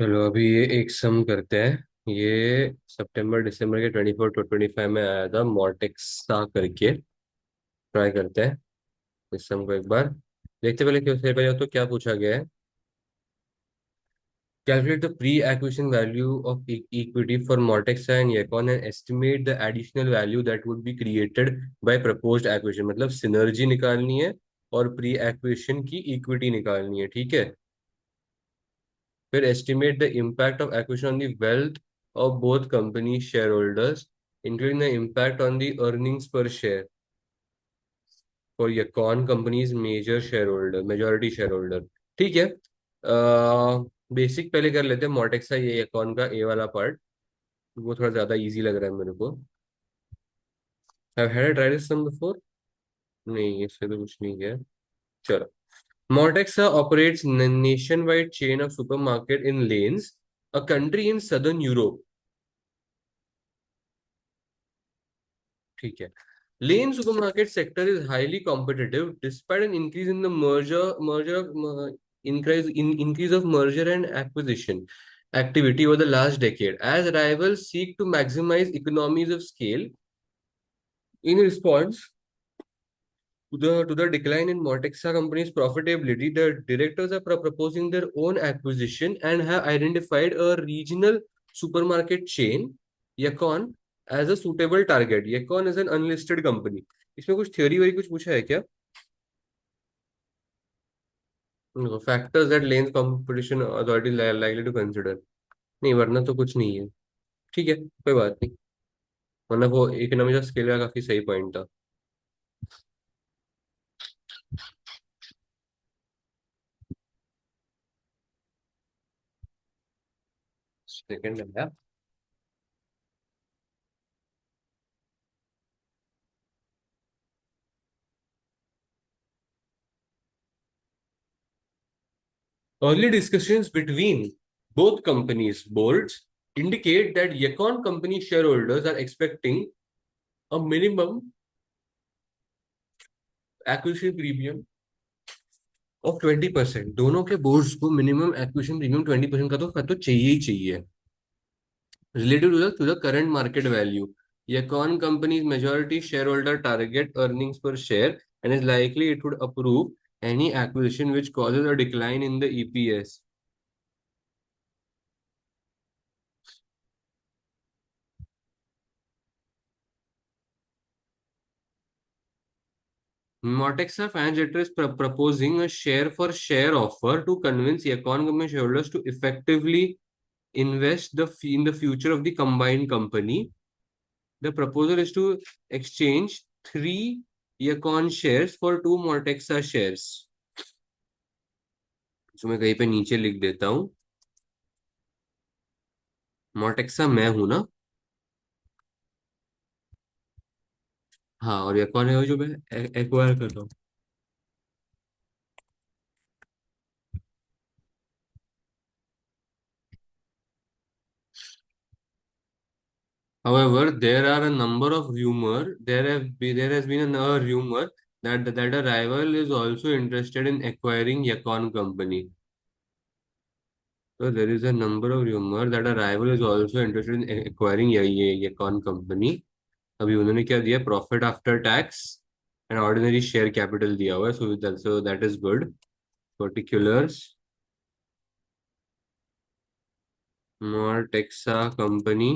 चलो अभी ये एक सम करते हैं। ये सितंबर दिसंबर के 24 to 25 में आया था मॉर्टेक्सा करके। ट्राई करते हैं इस सम को एक बार। देखते पहले क्यों से पहले तो क्या पूछा गया है। Calculate the pre acquisition value of equity for Mortexa and Yacon and estimate the additional value that would be created by proposed acquisition. मतलब सिनर्जी निकालनी है और प्री एक्विजिशन की इक्विटी निकालनी है, ठीक है। फिर estimate the impact of acquisition on the wealth of both company shareholders, including the impact on the earnings per share for Yacon company's major shareholder, majority shareholder। ठीक है। बेसिक पहले कर लेते हैं मॉर्टेक्सा, ये Yacon का ए वाला पार्ट। वो थोड़ा ज्यादा इजी लग रहा है मेरे को। Have had a try this one before? नहीं, इससे तो कुछ नहीं है। चलो। Mortexa operates nationwide chain of supermarket in Lanes, a country in southern Europe। ठीक है। Lane supermarket sector is highly competitive despite an increase in the increase of merger and acquisition activity over the last decade as rivals seek to maximize economies of scale. In response to the decline in Mortexa company's profitability, the directors are proposing their own acquisition and have identified a regional supermarket chain, Yacon, as a suitable target। Yacon is an unlisted company। इसमें कुछ theory worry कुछ पूछा है क्या? Factors that lens competition authority likely to consider. नहीं, वरना तो कुछ नहीं है। ठीक है, कोई बात नहीं। वरना वो इकोनॉमिक ऑफ स्केल का काफी सही पॉइंट था। सेकंड है। Early discussions between both companies' boards indicate that Yacon company shareholders are expecting a minimum acquisition premium of 20%। दोनों के बोर्ड्स को मिनिमम एक्विजिशन प्रीमियम 20% का तो चाहिए ही चाहिए। Related to the current market value, Yacon company's majority shareholder target earnings per share and is likely it would approve any acquisition which causes a decline in the EPS। Mortexa Fanjet is proposing a share for share offer to convince Yacon company shareholders to effectively invest in the future of the combined company। The proposal is to exchange three Yacon shares for two Mortexa shares। तो मैं कहीं पे नीचे लिख देता हूँ, मोटेक्सा मैं हूं ना। हाँ, और ये कौन है वो जो मैं एक्वायर कर रहा हूँ। However, there are a number of rumor. There has been a rumor that a rival is also interested in acquiring Yacon company। So there is a number of rumor that a rival is also interested in acquiring ये Yacon company। अभी उन्होंने क्या दिया, profit after tax and ordinary share capital दिया हुआ है। So that is good. Particulars, Mortexa company,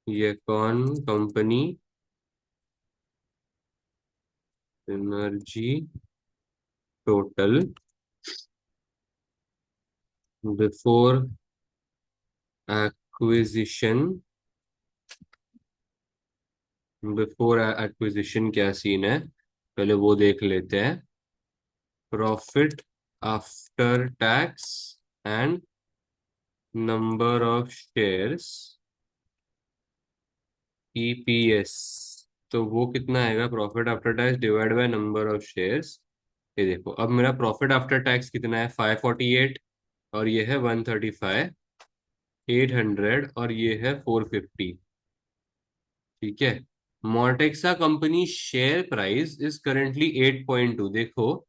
Yacon company, energy total before acquisition. Before acquisition क्या scene है, पहले वो देख लेते हैं। Profit after tax and number of shares, EPS. तो वो कितना आएगा, profit after tax divide by number of shares. ये देखो, अब मेरा प्रॉफिट आफ्टर टैक्स कितना है, 548, और ये है 135, 800, और ये है 450। ठीक है। Mortexa company share price is currently 8.2। देखो,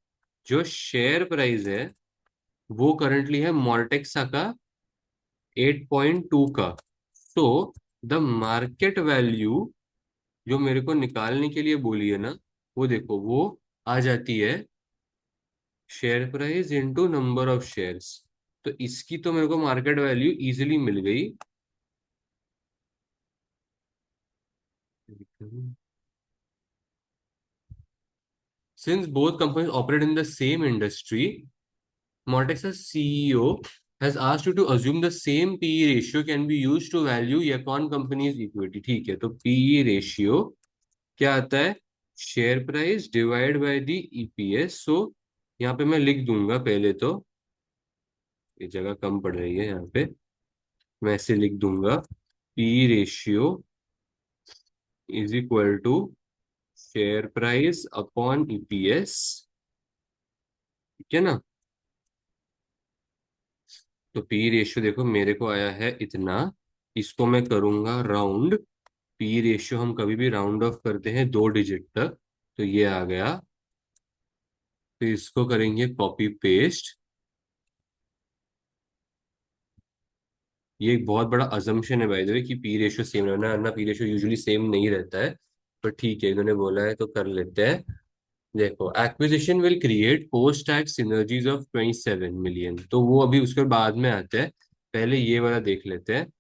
जो शेयर प्राइस है वो करंटली है मोर्टेक्सा का 8.2 का। तो द मार्केट वैल्यू जो मेरे को निकालने के लिए बोली है ना, वो देखो वो आ जाती है share price into number of shares. तो इसकी तो मेरे को मार्केट वैल्यू इजीली मिल गई। Since both companies operate in the same industry, Mortex's CEO has asked you to assume the same PE ratio can be used to value Yacon company's equity। ठीक है, तो PE ratio क्या आता है? Share price divide by the EPS. So यहाँ पे मैं लिख दूंगा पहले तो, ये जगह कम पड़ रही है यहाँ पे, मैं ऐसे लिख दूंगा P ratio is equal to share price upon EPS. ठीक है ना? तो पी रेशियो देखो मेरे को आया है इतना, इसको मैं करूंगा राउंड। पी रेशियो हम कभी भी राउंड ऑफ करते हैं 2 डिजिट तक, तो ये आ गया। फिर इसको करेंगे कॉपी पेस्ट। ये एक बहुत बड़ा अजम्पशन है बाय द वे कि पी रेशियो सेम रहना, ना पी रेशियो यूजुअली सेम नहीं रहता है। पर ठीक है, इन्होंने बोला है तो कर लेते हैं। देखो, acquisition will create post tax synergies of 27 million, तो वो अभी उसके बाद में आते हैं। पहले ये वाला देख लेते हैं।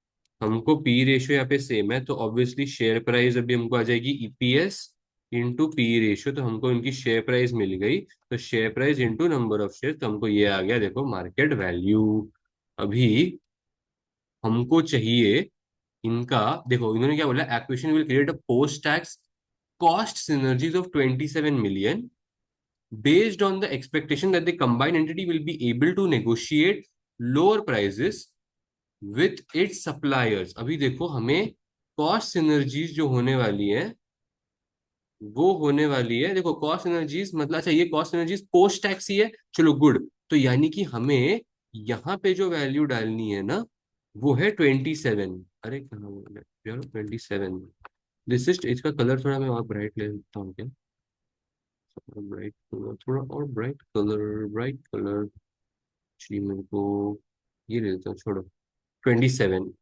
हमको पी रेशियो यहाँ पे सेम है, तो ऑब्वियसली शेयर प्राइस अभी हमको आ जाएगी ईपीएस इंटू पी रेशियो। तो हमको इनकी शेयर प्राइस मिल गई, तो share price into number of share, तो हमको ये आ गया देखो मार्केट वैल्यू। अभी हमको चाहिए इनका। देखो इन्होंने क्या बोला, acquisition will create a post tax cost synergies of 27 million based on the expectation that the combined entity will be able to negotiate lower prices with its suppliers। अभी देखो हमें कॉस्ट सिनर्जीज जो होने वाली है वो होने वाली है। देखो कॉस्ट सिनर्जीज मतलब, अच्छा ये कॉस्ट सिनर्जीज पोस्ट टैक्स ही है, चलो गुड। तो यानी कि हमें यहाँ पे जो वैल्यू डालनी है ना, वो है 27। अरे कहाँ बोल रहे यार, 27। दिस इज, इसका कलर थोड़ा मैं और ब्राइट ले लेता हूँ क्या? ब्राइट कलर, थोड़ा और ब्राइट कलर, ब्राइट कलर। जी मेरे को ये ले लेता हूँ, छोड़ो। 27।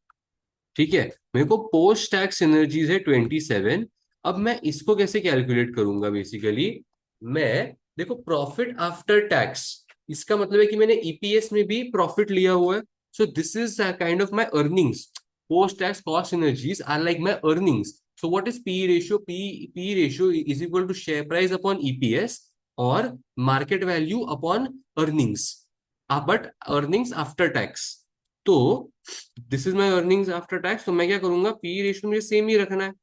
ठीक है, मेरे को पोस्ट टैक्स एनर्जीज है 27। अब मैं इसको कैसे कैलकुलेट करूंगा? बेसिकली मैं, देखो प्रॉफिट आफ्टर टैक्स, इसका मतलब है कि मैंने ईपीएस में भी प्रॉफिट लिया हुआ है। So this is kind of my earnings. Post tax cost energies are like my earnings. So what is P ratio? P ratio is equal to share price upon EPS और market value upon earnings, but earnings after tax. तो this is my earnings after tax. तो मैं क्या करूंगा, P ratio मुझे same ही रखना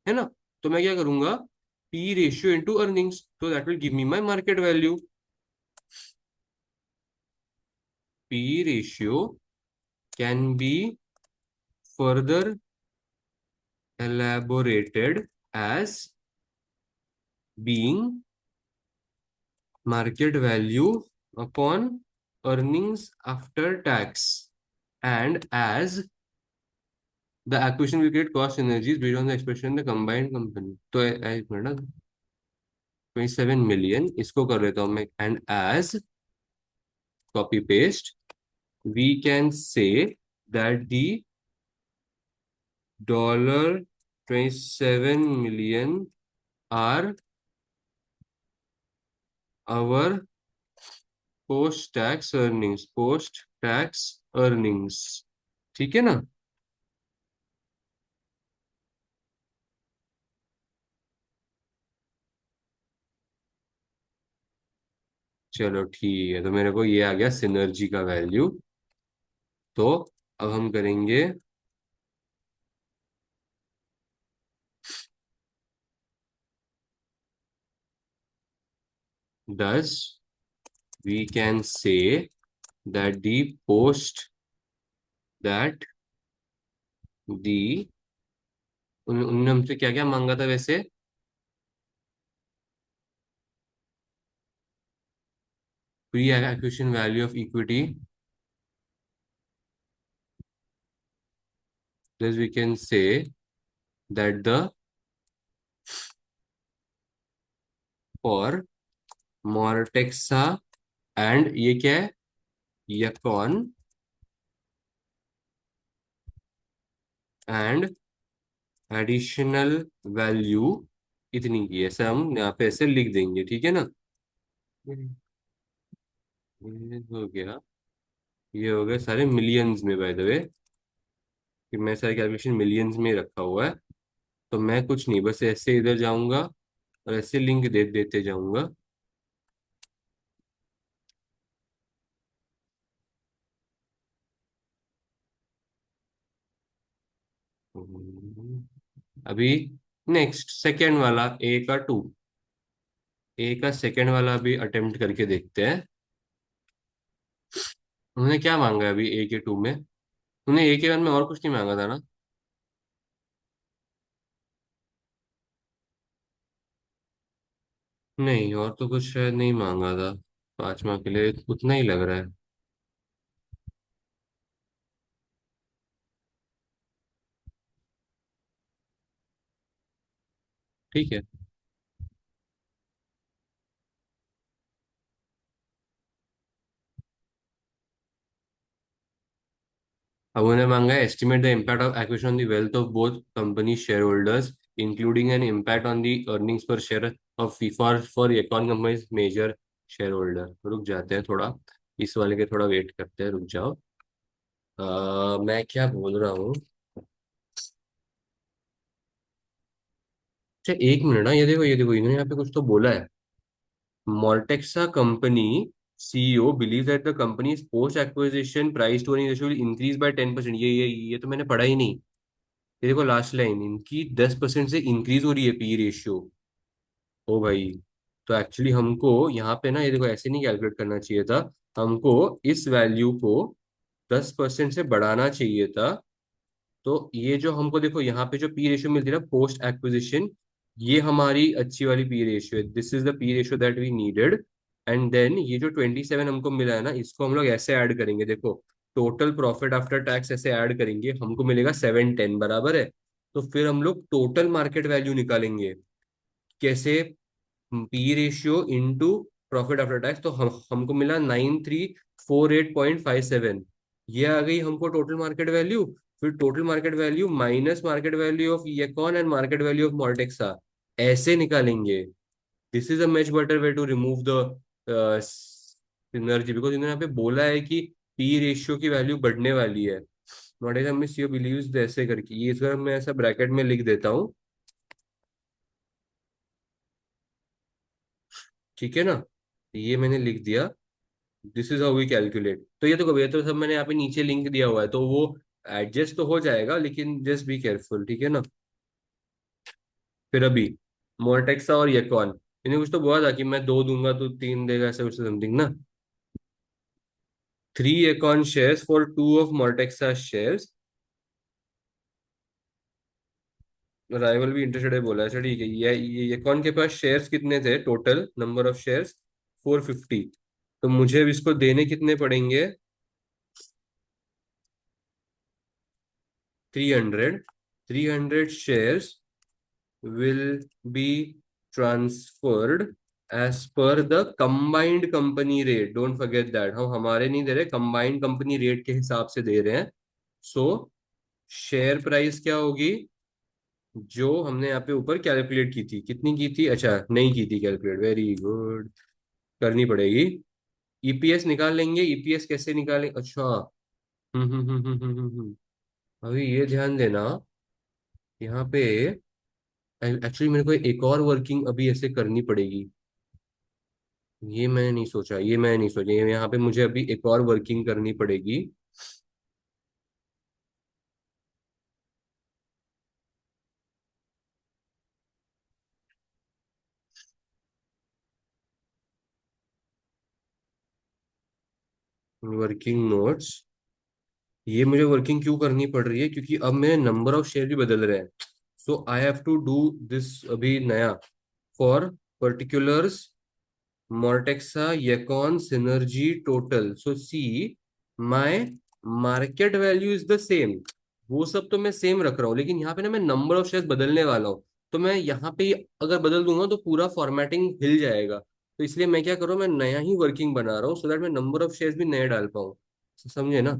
है ना? तो मैं क्या करूंगा, पी रेशियो इंटू अर्निंग्स, तो that will give me my market value. P ratio can be further elaborated as being market value upon earnings after tax and as the acquisition will create cost synergies based on the expression in the combined company। तो एक minute, 27 million इसको कर लेता हूँ मैं, and as copy paste we can say that the $27 million are our post tax earnings, post tax earnings. ठीक है ना? चलो ठीक है, तो मेरे को ये आ गया सिनर्जी का वैल्यू। तो अब हम करेंगे, thus we can say that the post that the उनने हमसे क्या क्या मांगा था वैसे? Pre acquisition value of equity. Thus we can say that the for Mortexa and ये क्या है, यकॉन एंड एडिशनल वैल्यू इतनी की, ऐसा हम यहाँ पे ऐसे लिख देंगे, ठीक है ना। ये हो गया, ये हो गए सारे मिलियंस में बाय द वे, कि मैं सारे कैलकुलेशन मिलियंस में रखा हुआ है। तो मैं कुछ नहीं, बस ऐसे इधर जाऊंगा और ऐसे लिंक दे देते जाऊंगा। अभी नेक्स्ट सेकंड वाला, ए का सेकंड वाला भी अटेम्प्ट करके देखते हैं। उन्होंने क्या मांगा है अभी ए के टू में? उन्हें ए के वन में और कुछ नहीं मांगा था ना? नहीं, और तो कुछ शायद नहीं मांगा था। 5 माह के लिए उतना ही लग रहा है। ठीक है। अब उन्हें मांगा है estimate the impact of acquisition on the wealth of both company shareholders, including an impact on the earnings per share of for Yacon companies major shareholder. रुक जाते हैं थोड़ा, इस वाले के थोड़ा वेट करते हैं, रुक जाओ। मैं क्या बोल रहा हूँ? अच्छा एक मिनट ना, ये देखो इन्होंने यहाँ पे कुछ तो बोला है। Mortexa company CEO believes that the company's post-acquisition price to earnings ratio will increase by 10%। ये तो मैंने पढ़ा ही नहीं। ये देखो लास्ट लाइन इनकी 10% से इंक्रीज हो रही है पी रेशियो। ओ भाई, तो एक्चुअली हमको यहाँ पे ना, ये देखो ऐसे नहीं कैलकुलेट करना चाहिए था। हमको इस वैल्यू को 10% से बढ़ाना चाहिए था। तो ये जो हमको देखो यहाँ पे जो पी रेशियो मिलती है ना पोस्ट एक्विजिशन, ये हमारी अच्छी वाली पी रेशियो है। This is the P ratio that we needed. And then ये जो 27 हमको मिला है ना, इसको हम लोग ऐसे ऐड करेंगे, देखो टोटल प्रॉफिट आफ्टर टैक्स ऐसे ऐड करेंगे, हमको मिलेगा 710 बराबर है। तो फिर हम लोग टोटल मार्केट वैल्यू निकालेंगे। कैसे? P ratio into profit after tax. तो हमको मिला 9348.57। ये आ गई हमको टोटल मार्केट वैल्यू। फिर total market value minus market value of Yacon and market value of Mortexa, ऐसे निकालेंगे। This is a much better way to remove the synergy, because इन्होंने यहाँ पे बोला है कि पी रेशियो की वैल्यू बढ़ने वाली है। मॉर्टेक्सा में सीओ बिलीव्स ऐसे करके, ये इस बार मैं ऐसा ब्रैकेट में लिख देता हूँ, ठीक है ना। ये मैंने लिख दिया। This is how we calculate. तो ये तो कभी, ये तो सब मैंने यहाँ पे नीचे लिंक दिया हुआ है, तो वो एडजस्ट तो हो जाएगा, लेकिन जस्ट बी केयरफुल, ठीक है ना। फिर अभी मोरटेक्सा और येकॉन, इन्हें कुछ तो बोला था कि मैं दो दूंगा तो तीन देगा, ऐसा कुछ समथिंग ना। 3 Yacon shares for 2 of Mortexa shares. Rival भी इंटरेस्टेड है बोला है, अच्छा ठीक है। ये येकॉन के पास शेयर्स कितने थे, टोटल नंबर ऑफ शेयर्स 450। तो मुझे अब इसको देने कितने पड़ेंगे? 300। 300 shares will be transferred as per the combined company rate। Don't forget that, हम हमारे नहीं दे रहे, कंबाइंड कंपनी रेट के हिसाब से दे रहे हैं। सो शेयर प्राइस क्या होगी, जो हमने यहाँ पे ऊपर कैलकुलेट की थी, कितनी की थी? अच्छा नहीं की थी कैलकुलेट, वेरी गुड, करनी पड़ेगी। ईपीएस निकाल लेंगे। ईपीएस कैसे निकालें? अच्छा, अभी ये ध्यान देना यहाँ पे, एक्चुअली मेरे को एक और वर्किंग अभी ऐसे करनी पड़ेगी। ये मैंने नहीं सोचा, ये यहाँ पे मुझे अभी एक और वर्किंग करनी पड़ेगी। वर्किंग नोट्स, ये मुझे वर्किंग क्यों करनी पड़ रही है, क्योंकि अब मेरे नंबर ऑफ शेयर भी बदल रहे हैं। So I have to do this अभी नया for particulars Mortexa, Yacon, Synergy, Total। So see, my market value is the same। वो सब तो मैं सेम रख रहा हूँ, लेकिन यहाँ पे ना मैं नंबर ऑफ शेयर्स बदलने वाला हूँ। तो मैं यहाँ पे अगर बदल दूंगा तो पूरा फॉर्मेटिंग हिल जाएगा। तो इसलिए मैं क्या कर रहा हूँ, मैं नया ही वर्किंग बना रहा हूँ, सो दैट मैं नंबर ऑफ शेयर्स भी नए डाल पाऊँ। समझे ना?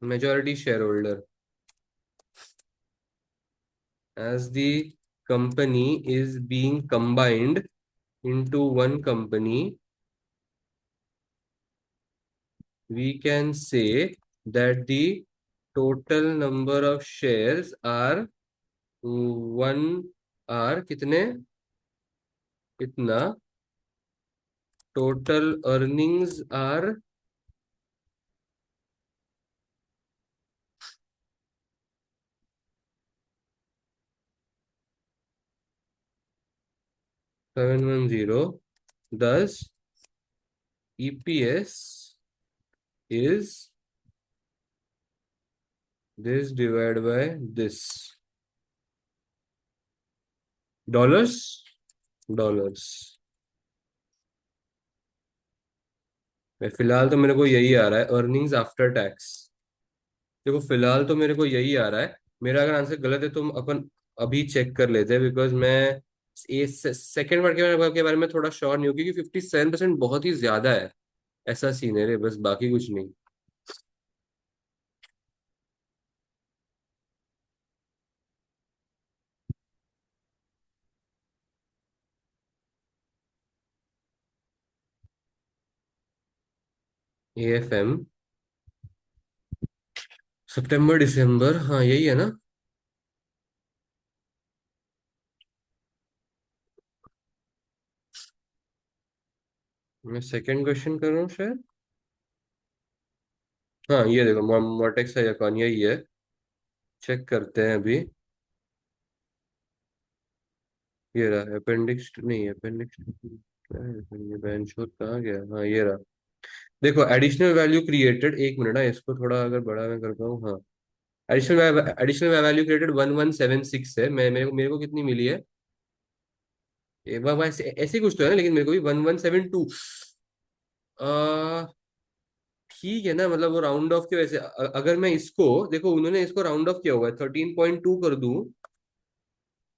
majority shareholder. As the company is being combined into one company, we can say that the total number of shares are one, are कितने, कितना, total earnings are 710. Thus EPS is this divided by this. Dollars, dollars. फिलहाल तो मेरे को यही आ रहा है, earnings after tax. देखो फिलहाल तो मेरे को यही आ रहा है। मेरा अगर आंसर गलत है तो हम अपन अभी चेक कर लेते हैं, बिकॉज मैं ये सेकेंड वर्ड के बारे में थोड़ा श्योर नहीं हूँ, क्योंकि 57% बहुत ही ज्यादा है। ऐसा सीन है रे, बस बाकी कुछ नहीं। AFM, सितंबर दिसंबर, हाँ यही है ना। मैं सेकंड क्वेश्चन कर रहा हूँ शायद। हाँ ये देखो, मोटेक्स या कौन, यही है। चेक करते हैं अभी। ये रहा अपेंडिक्स, नहीं अपेंडिक्स क्या है, ये बेंचमार्क कहाँ गया, हाँ ये रहा। देखो एडिशनल वैल्यू क्रिएटेड, एक मिनट ना, इसको थोड़ा अगर बड़ा मैं करता हूँ, हाँ। एडिशनल वैल्यू क्रिएटेड 1176 है। मेरे को कितनी मिली है? ऐसे ऐसे कुछ तो है ना, लेकिन मेरे को भी 1172। ठीक है ना, मतलब वो राउंड ऑफ की वजह से अगर मैं इसको, देखो उन्होंने इसको राउंड ऑफ किया हुआ है, 13.2 कर दूं।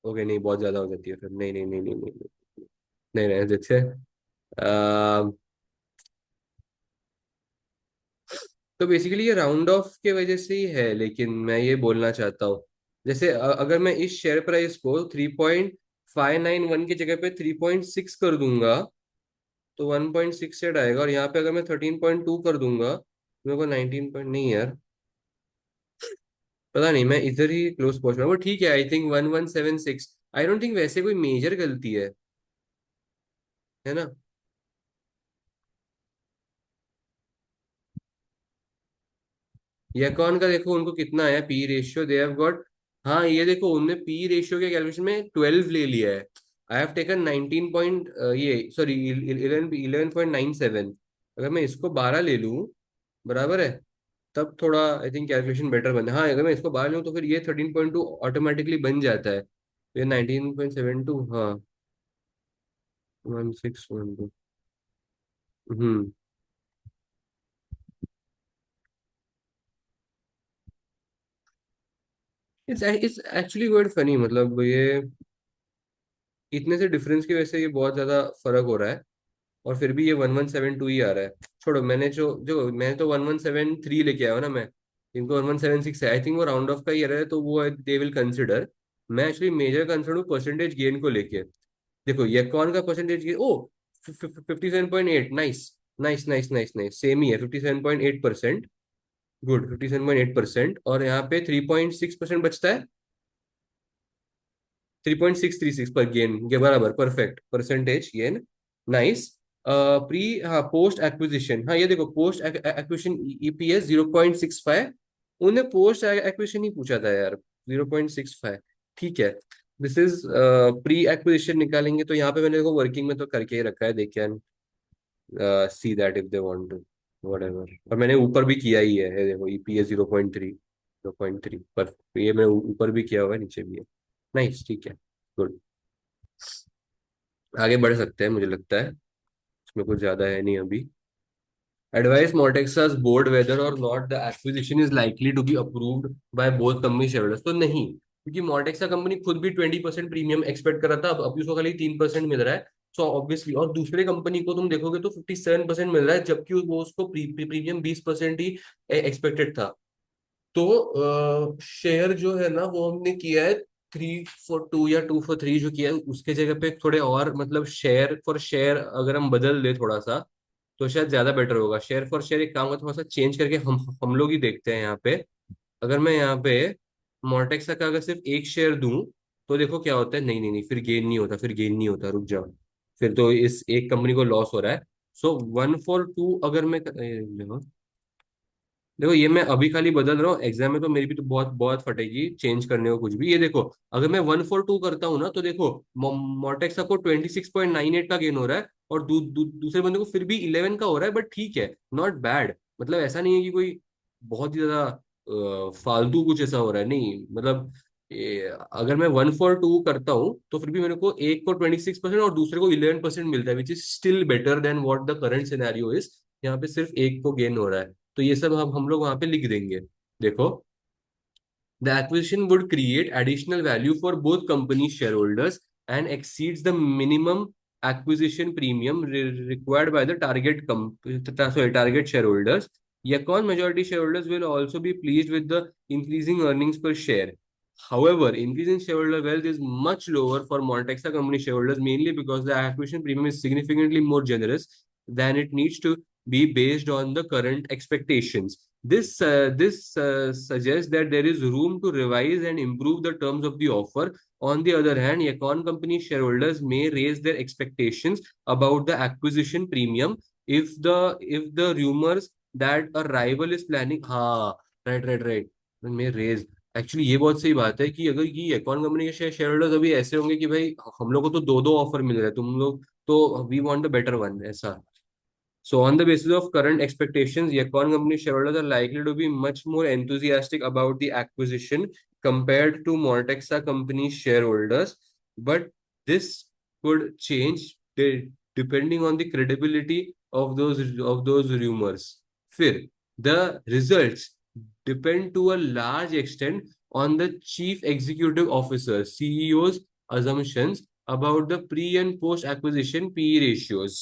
ओके नहीं, बहुत ज्यादा हो जाती है फिर, नहीं नहीं नहीं नहीं नहीं नहीं, नहीं रहने देते। तो बेसिकली ये राउंड ऑफ के वजह से ही है, लेकिन मैं ये बोलना चाहता हूँ, जैसे अगर मैं इस शेयर प्राइस को 3.591 की जगह पे 3.6 कर दूंगा, तो 1.68 आएगा। और यहाँ पे अगर मैं 13.2 कर दूंगा, तो मेरे को 19 पॉइंट, नहीं यार, पता नहीं, मैं इधर ही क्लोज पहुंच रहा हूँ। ठीक है, I think 1176। I don't think वैसे कोई मेजर गलती है ना। यकॉन का देखो उनको कितना है P ratio, they have got, हाँ ये देखो उनने पी रेशियो के कैलकुलेशन में 12 ले लिया है। आई हैव टेकन 19 पॉइंट, ये सॉरी 11.97। अगर मैं इसको 12 ले लूँ, बराबर है, तब थोड़ा आई थिंक कैलकुलेशन बेटर बने। हाँ अगर मैं इसको 12 लूँ तो फिर ये 13.2 ऑटोमेटिकली बन जाता है। ये 19.72, हाँ 1612। हम्म। इट्स एक्चुअली क्वाइट फनी, मतलब ये इतने से डिफरेंस की वजह से ये बहुत ज्यादा फर्क हो रहा है, और फिर भी ये 1172 ही आ रहा है। छोड़ो, मैंने जो जो मैं तो 1173 लेके आया हूँ ना मैं, इनको 1176 है। आई थिंक वो राउंड ऑफ का ही रहा है, तो वो दे विल कंसिडर। मैं एक्चुअली मेजर कंसर्न हूँ परसेंटेज गेन को लेके। देखो ये कौन का percentage gain, oh 57.8, nice nice nice nice nice, same ही है 57.8%। गुड, 57.8%, और यहाँ पे 3.6% बचता है। 3.636 पर गेन के बराबर, perfect percentage gain, nice. Pre, हाँ पोस्ट एक्विजिशन, हाँ ये देखो पोस्ट एक्विजिशन ईपीएस 0.65। उन्हें पोस्ट एक्विजिशन ही पूछा था यार, 0.65। ठीक है, दिस इज प्री एक्विजिशन निकालेंगे, तो यहाँ पे मैंने देखो वर्किंग में तो करके ही रखा है, they can see that if they want to, whatever. और मैंने ऊपर भी किया ही है, ये देखो ईपीएस 0.3, 0.3 पर, ये मैंने ऊपर भी किया हुआ है, नीचे भी है। नाइस, ठीक है, गुड। आगे बढ़ सकते हैं, मुझे लगता है इसमें कुछ ज्यादा है नहीं अभी। Advise Mortexa's board whether or not the acquisition is likely to be approved by both company shareholders। तो नहीं, क्योंकि Mortexa कंपनी खुद भी 20% प्रीमियम एक्सपेक्ट कर रहा था, अब अभी उसको खाली 3% मिल रहा है। सो ऑब्वियसली, और दूसरे कंपनी को तुम देखोगे तो 57% मिल रहा है, जबकि वो उसको प्रीमियम 20% ही एक्सपेक्टेड था। तो शेयर जो है ना वो हमने किया है 3 for 2 या 2 for 3 जो किया है, उसके जगह पे थोड़े और मतलब शेयर फॉर शेयर अगर हम बदल दे थोड़ा सा तो शायद ज्यादा बेटर होगा। शेयर फॉर शेयर एक काम का थोड़ा सा चेंज करके हम लोग ही देखते हैं यहाँ पे। अगर मैं यहाँ पे मोर्टेक्सा का अगर सिर्फ एक शेयर दूं तो देखो क्या होता है। नहीं नहीं नहीं, फिर गेन नहीं होता, फिर गेन नहीं होता, रुक जाओ। फिर तो इस एक कंपनी को लॉस हो रहा है। सो 1 for 2 अगर मैं देखो, देखो ये मैं अभी खाली बदल रहा हूँ, एग्जाम में तो मेरी भी तो बहुत बहुत फटेगी चेंज करने को कुछ भी। ये देखो, अगर मैं 1 for 2 करता हूँ ना तो देखो मोटेक्सा को 26.98 का गेन हो रहा है और दूसरे बंदे को फिर भी 11 का हो रहा है। बट ठीक है, नॉट बैड। मतलब ऐसा नहीं है कि कोई बहुत ही ज्यादा फालतू कुछ ऐसा हो रहा है, नहीं मतलब अगर मैं 1 for 2 करता हूँ तो फिर भी मेरे को एक को 26% और दूसरे को 11% मिलता है, which is still better than what the current scenario is. यहाँ पे सिर्फ एक को गेन हो रहा है। तो ये सब हम लोग वहां पे लिख देंगे। देखो, the acquisition would create additional value for both company shareholders and exceeds the minimum acquisition premium required by the target shareholders. Yacon majority shareholders will also be pleased with the increasing earnings per share. However, increasing shareholder wealth is much lower for Montexa company shareholders, mainly because the acquisition premium is significantly more generous than it needs to be based on the current expectations. This suggests that there is room to revise and improve the terms of the offer. On the other hand, Econ company shareholders may raise their expectations about the acquisition premium if the rumors that a rival is planning. हाँ, right may raise। Actually ये बहुत सही बात है कि अगर ये Econ company के शेयर होल्डर्स अभी ऐसे होंगे कि भाई हम लोग को तो दो दो ऑफर मिल रहे हैं, तुम लोग तो we want the better one ऐसा। So, on the basis of current expectations, Yacon company shareholders are likely to be much more enthusiastic about the acquisition compared to Mortexa company shareholders. But this could change depending on the credibility of those rumors. Fifth, the results depend to a large extent on the chief executive officer (CEO's) assumptions about the pre and post acquisition PE ratios.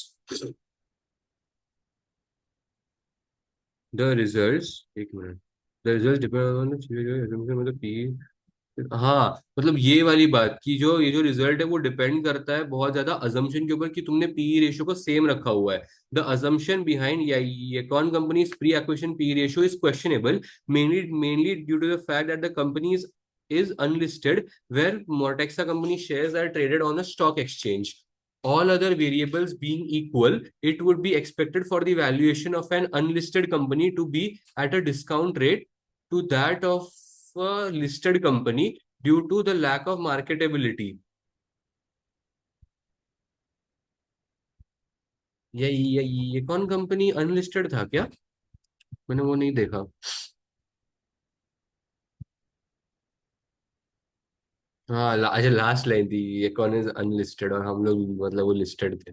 The results, एक minute. The result depend मतलब P. हाँ, मतलब ये वाली बात कि जो ये जो रिजल्ट है वो डिपेंड करता है बहुत ज्यादा अजम्पशन के ऊपर कि तुमने पी रेशियो को सेम रखा हुआ है। द अजम्पशन बिहाइंड ये कौन company pre acquisition P ratio is questionable, mainly due to the fact that the company is unlisted, where Mortexa company shares are traded on a stock exchange. All other variables being equal, it would be expected for the valuation of an unlisted company to be at a discount rate to that of a listed company due to the lack of marketability. ये कौन company unlisted था क्या? मैंने वो नहीं देखा। हाँ, अच्छा लास्ट लाइन थी, ये कौन इज अनलिस्टेड और हम लोग मतलब वो लिस्टेड थे।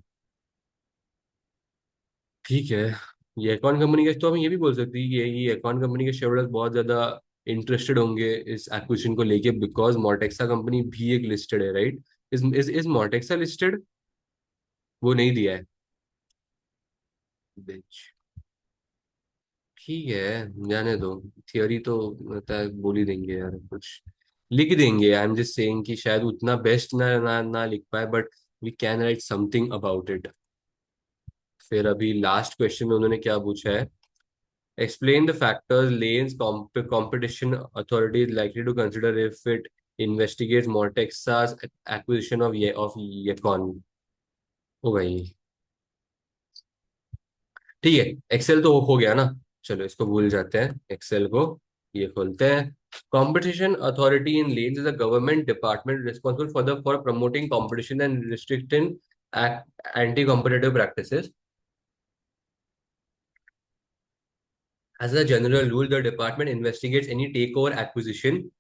ठीक है। ये अकाउंट कंपनी के तो हम ये भी बोल सकते हैं कि ये अकाउंट कंपनी के शेयर होल्डर्स बहुत ज्यादा इंटरेस्टेड होंगे इस एक्विजिशन को लेके, बिकॉज मोटेक्सा कंपनी भी एक लिस्टेड है, राइट? Is मोटेक्सा listed? वो नहीं दिया है। बेच। ठीक है, जाने दो। थियोरी तो मतलब बोल ही देंगे यार, कुछ लिख देंगे। आई एम जस्ट सेइंग कि शायद उतना बेस्ट ना लिख पाए, but we can write something about it. फिर अभी लास्ट क्वेश्चन में उन्होंने क्या पूछा है? Explain the factors Lane's competition authority is likely to consider if it investigates Mortexa's acquisition of Yacon. ओ भाई, ठीक है। एक्सेल तो हो गया ना, चलो इसको भूल जाते हैं एक्सेल को। ये खोलते हैं। Competition authority in Lanes is a government department responsible for promoting competition and restricting anti-competitive practices. As a general rule, the department investigates any takeover acquisition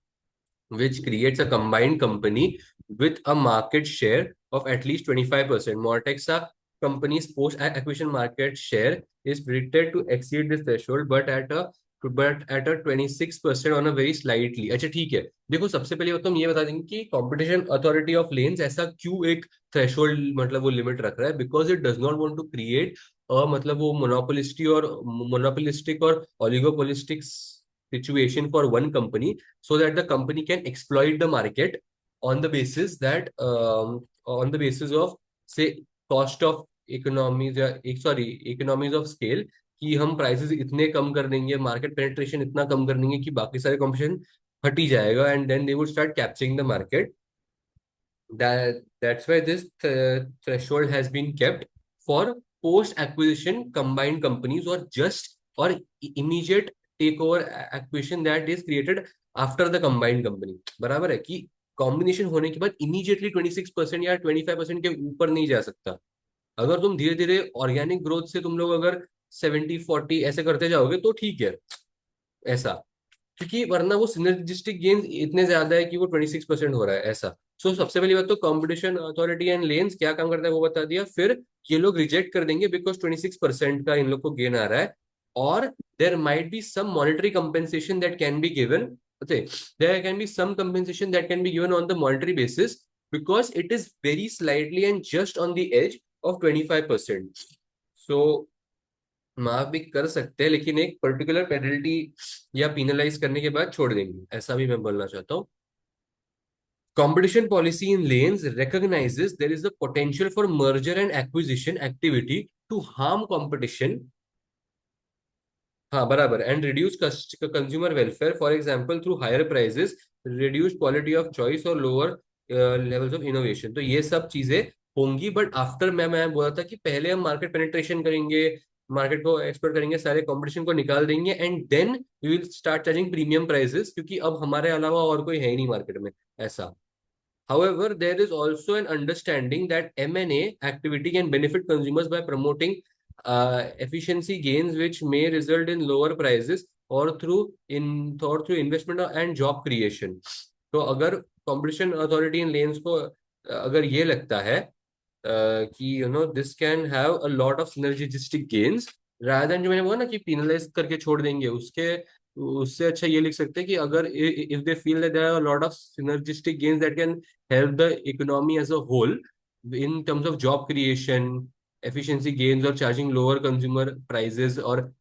which creates a combined company with a market share of at least 25%. Mortexa company's post-acquisition market share is predicted to exceed this threshold, but at a 26% on a very slightly। अच्छा ठीक है, देखो सबसे पहले बात तो हम ये बता देंगे कि कॉम्पिटिशन अथॉरिटी ऑफ लेन्स ऐसा क्यों एक थ्रेशोल्ड मतलब वो लिमिट रख रहा है, because it does not want to create मतलब वो मोनोपोलिस्टिक और ओलिगोपोलिस्टिक्स situation for one company so that the company can exploit the market on the basis that on the basis of say cost of economies या एक sorry economies of scale कि हम prices इतने कम कर देंगे मार्केट पेनिट्रेशन इतना कम कर देंगे कि बाकी सारे कंपटीशन हट ही जाएगा and then they would start capturing the market that's why this threshold has been kept for post acquisition combined companies or just or immediate takeover acquisition that is created after the combined company बराबर है कि combination होने के बाद immediately 26% या 25% के ऊपर नहीं जा सकता अगर तुम धीरे धीरे ऑर्गेनिक ग्रोथ से तुम लोग अगर 70-40 ऐसे करते जाओगे तो ठीक है ऐसा क्योंकि वरना वो सिनर्जिस्टिक गेन्स इतने ज्यादा है कि वो 26% हो रहा है ऐसा सबसे पहली बात तो कंपटीशन अथॉरिटी एंड लेन्स क्या काम करता है वो बता दिया फिर ये लोग रिजेक्ट कर देंगे बिकॉज 26% का इन लोग को गेन आ रहा है और there might be some monetary compensation that can be given there can be some compensation that can be given on the monetary basis because it is very slightly and just on the edge of 25%. So माफ भी कर सकते हैं लेकिन एक particular penalty या penalise करने के बाद छोड़ देंगे ऐसा भी मैं बोलना चाहता हूँ. Competition policy in lanes recognizes there is a potential for merger and acquisition activity to harm competition. हाँ बराबर and reduce consumer welfare for example through higher prices reduce quality of choice और लोअर लेवल्स ऑफ इनोवेशन. तो ये सब चीजें होंगी but after मैं बोला था कि पहले हम मार्केट पेनिट्रेशन करेंगे मार्केट को एक्सप्लोर करेंगे सारे कंपटीशन को निकाल देंगे and then we will start charging premium prices क्योंकि अब हमारे अलावा और कोई है ही नहीं मार्केट में ऐसा. However, there is also an understanding that M&A activity can benefit consumers by promoting efficiency gains, which may result in lower prices or through investment and job creation. तो अगर competition authority in lanes को अगर ये लगता है कि this can have a lot of synergistic gains rather than जो मैंने बोला ना कि penalize करके छोड़ देंगे उससे अच्छा ये लिख सकते हैं कि अगर if they feel that there are a lot of synergistic gains that can help the economy as a whole in terms of job creation, efficiency gains or charging lower consumer prices or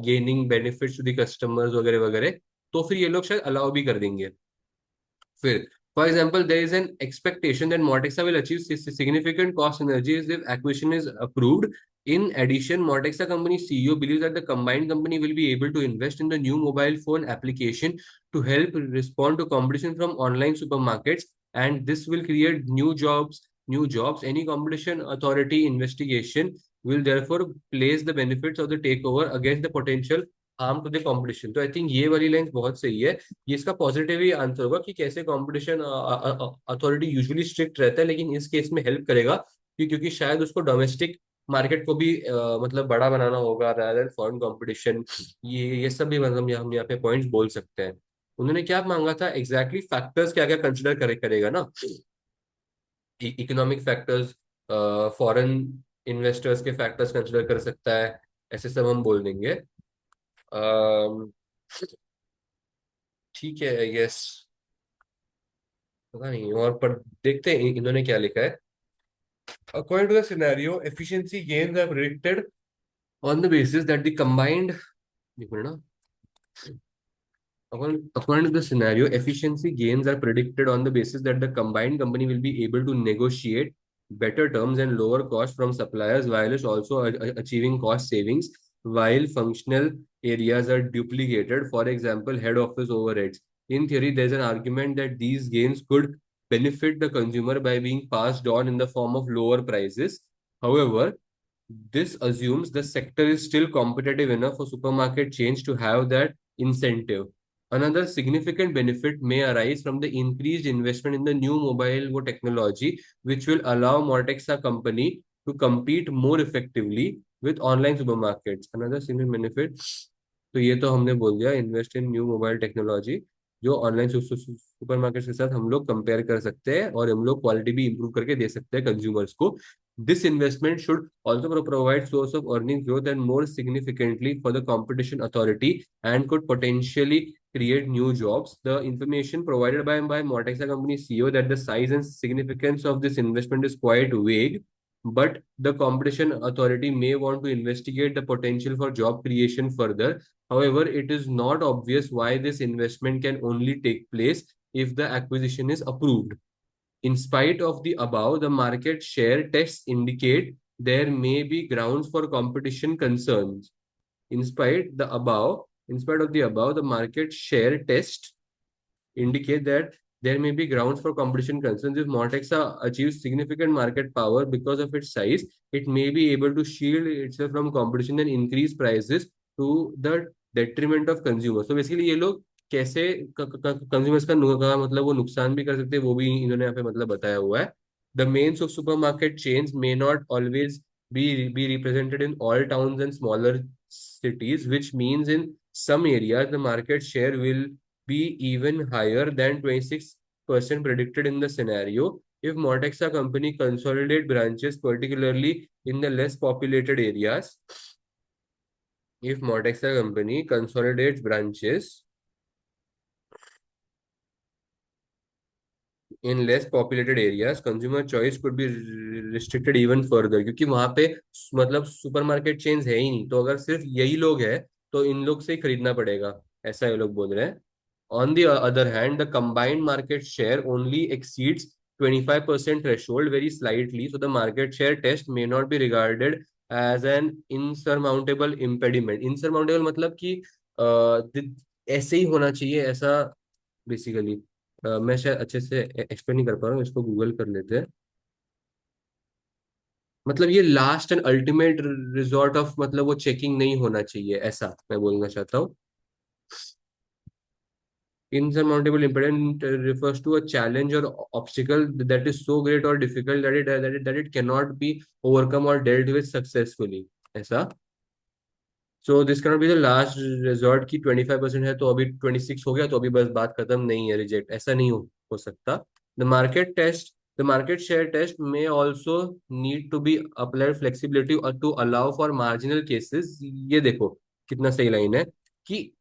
gaining benefits to the customers वगैरह वगैरह तो फिर ये लोग शायद allow भी कर देंगे. फिर for example, there is an expectation that Mortexa will achieve significant cost synergies if acquisition is approved. In addition, Mortexa company CEO believes that the combined company will be able to invest in the new mobile phone application to help respond to competition from online supermarkets, and this will create new jobs. Any competition authority investigation will therefore place the benefits of the takeover against the potential harm to the competition. तो I think ये वाली line बहुत सही है. ये इसका positive ही answer होगा कि कैसे कंपटीशन अथॉरिटी यूजुअली स्ट्रिक्ट रहता है लेकिन इस केस में हेल्प करेगा क्योंकि शायद उसको डोमेस्टिक मार्केट को भी मतलब बड़ा बनाना होगा rather than फॉरेन कंपटीशन. ये सब भी मतलब हम यहाँ पे पॉइंट्स बोल सकते हैं. उन्होंने क्या मांगा था एग्जैक्टली फैक्टर्स क्या क्या कंसिडर करेगा ना इकोनॉमिक फैक्टर्स फॉरेन इन्वेस्टर्स के फैक्टर्स कंसिडर कर सकता है ऐसे सब हम बोल देंगे. ठीक है आई गेस पता नहीं और पर देखते हैं इन्होंने क्या लिखा है. According to the scenario, efficiency gains are predicted on the basis that the combined. एक मिनट ना. According to the scenario, efficiency gains are predicted on the basis that the combined company will be able to negotiate better terms and lower costs from suppliers while also achieving cost savings while functional areas are duplicated, for example, head office overheads. In theory, there's an argument that these gains could benefit the consumer by being passed on in the form of lower prices. However, this assumes the sector is still competitive enough for supermarket chains to have that incentive. Another significant benefit may arise from the increased investment in the new mobile technology, which will allow Mortexa company to compete more effectively with online supermarkets. Another significant benefit, तो ये तो हमने बोल दिया invest in new mobile technology जो online supermarket के साथ हम लोग कंपेयर कर सकते हैं और हम लोग क्वालिटी भी इंप्रूव करके दे सकते हैं कंज्यूमर्स को. This investment should also provide source of earnings growth and more significantly for the competition authority and could potentially create new jobs. The information provided by Mortexa company CEO that the size and significance of this investment is quite vague, but the competition authority may want to investigate the potential for job creation further. However, it is not obvious why this investment can only take place if the acquisition is approved. In spite of the above, the market share tests indicate there may be grounds for competition concerns. In spite of the above, the market share test indicate that there may be grounds for competition concerns. If Mortexa achieves significant market power because of its size, it may be able to shield itself from competition and increase prices to the detriment of consumers. So basically ये लोग कैसे consumers का मतलब वो नुकसान भी कर सकते हैं, वो भी इन्होंने यहाँ पे मतलब बताया हुआ है. The main supermarket chains may not always be represented in all towns and smaller cities, which means in some areas the market share will be even higher than 26% predicted in the scenario. If Mortexa company consolidate branches, particularly in the less populated areas, if Mortexa company consolidates branches in less populated areas, consumer choice could be restricted even further. क्योंकि वहां पे मतलब supermarket chains है ही नहीं, तो अगर सिर्फ यही लोग है तो इन लोग से ही खरीदना पड़ेगा, ऐसा ये लोग बोल रहे हैं. On the other hand, the combined market share only exceeds 25% threshold very slightly, so the market share test may not be regarded as an insurmountable impediment. Insurmountable मतलब कि ऐसे ही होना चाहिए ऐसा, बेसिकली. मैं शायद अच्छे से एक्सप्लेन नहीं कर पा रहा हूँ, इसको गूगल कर लेते हैं. मतलब ये last and ultimate resort of, मतलब वो चेकिंग नहीं होना चाहिए, ऐसा मैं बोलना चाहता हूँ. Insurmountable impediment refers to a challenge or obstacle that is so great or difficult that it cannot be overcome or dealt with successfully. ऐसा. So this cannot be the last resort की 25% है तो अभी 26 हो गया तो अभी बस बात खत्म, नहीं है, रिजेक्ट, ऐसा नहीं हो सकता. The market test, the market share test may also need to be applied flexibility or to allow for marginal cases. ये देखो कितना सही लाइन है कि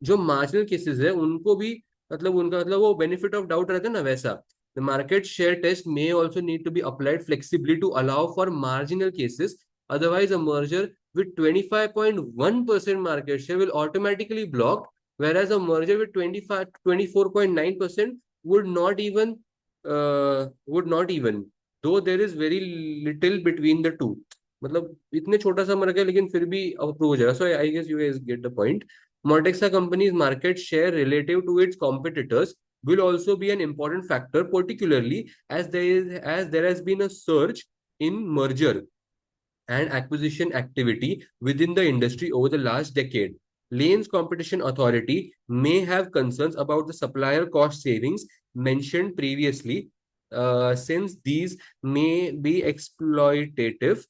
जो मार्जिनल केसेस है उनको भी, मतलब उनका मतलब वो बेनिफिट ऑफ डाउट रहता है ना, वैसा. The market share test may also need to be applied flexibly to allow for marginal cases. Otherwise, a merger with 25.1% market share will automatically block, whereas a merger with 24.9% would not even, though there is very little between the two. मतलब इतने छोटा सा मर्ज है लेकिन फिर भी approve हो जाएगा. So I guess you guys get the point. Mortexa company's market share relative to its competitors will also be an important factor, particularly as there has been a surge in merger and acquisition activity within the industry over the last decade. Lane's Competition Authority may have concerns about the supplier cost savings mentioned previously, since these may be exploitative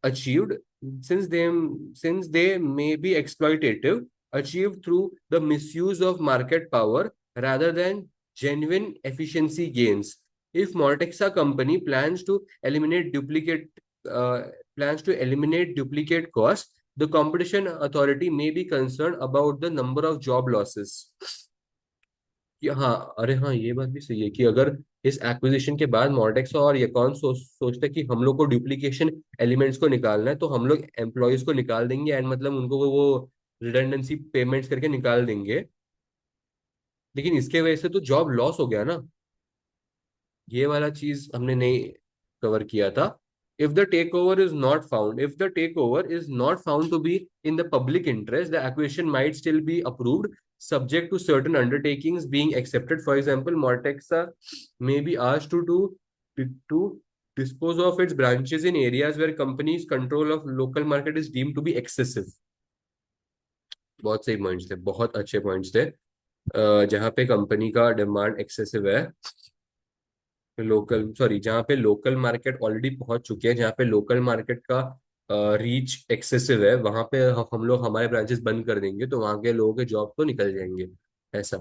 achieved since they may be exploitative, achieved through the misuse of market power rather than genuine efficiency gains. If Mortexa company uh, plans to eliminate duplicate costs, the competition authority may be concerned about the number of job losses. कि हाँ, अरे हाँ, ये बात भी सही है कि अगर इस एक्विजिशन के बाद मॉर्टेक्सा और ये कौन सोचता है कि हम लोग को डुप्लीकेशन एलिमेंट्स को निकालना है, तो हम लोग एम्प्लॉयज को निकाल देंगे एंड मतलब उनको वो रिडंडेंसी पेमेंट्स करके निकाल देंगे. लेकिन इसके वजह से तो जॉब लॉस हो गया ना, ये वाला चीज हमने नहीं कवर किया था. If the takeover is not found to be in the public interest, the acquisition might still be approved subject to certain undertakings being accepted. For example, Mortexa may be asked to dispose of its branches in areas where companies control of local market is deemed to be excessive. बहुत सही points थे, बहुत अच्छे points थे. जहां पे company का demand excessive है, जहाँ पे लोकल मार्केट ऑलरेडी पहुंच चुके हैं, जहाँ पे लोकल मार्केट का रीच एक्सेसिव है, वहां पे हम लोग हमारे ब्रांचेस बंद कर देंगे तो वहां के लोगों के जॉब तो निकल जाएंगे, ऐसा.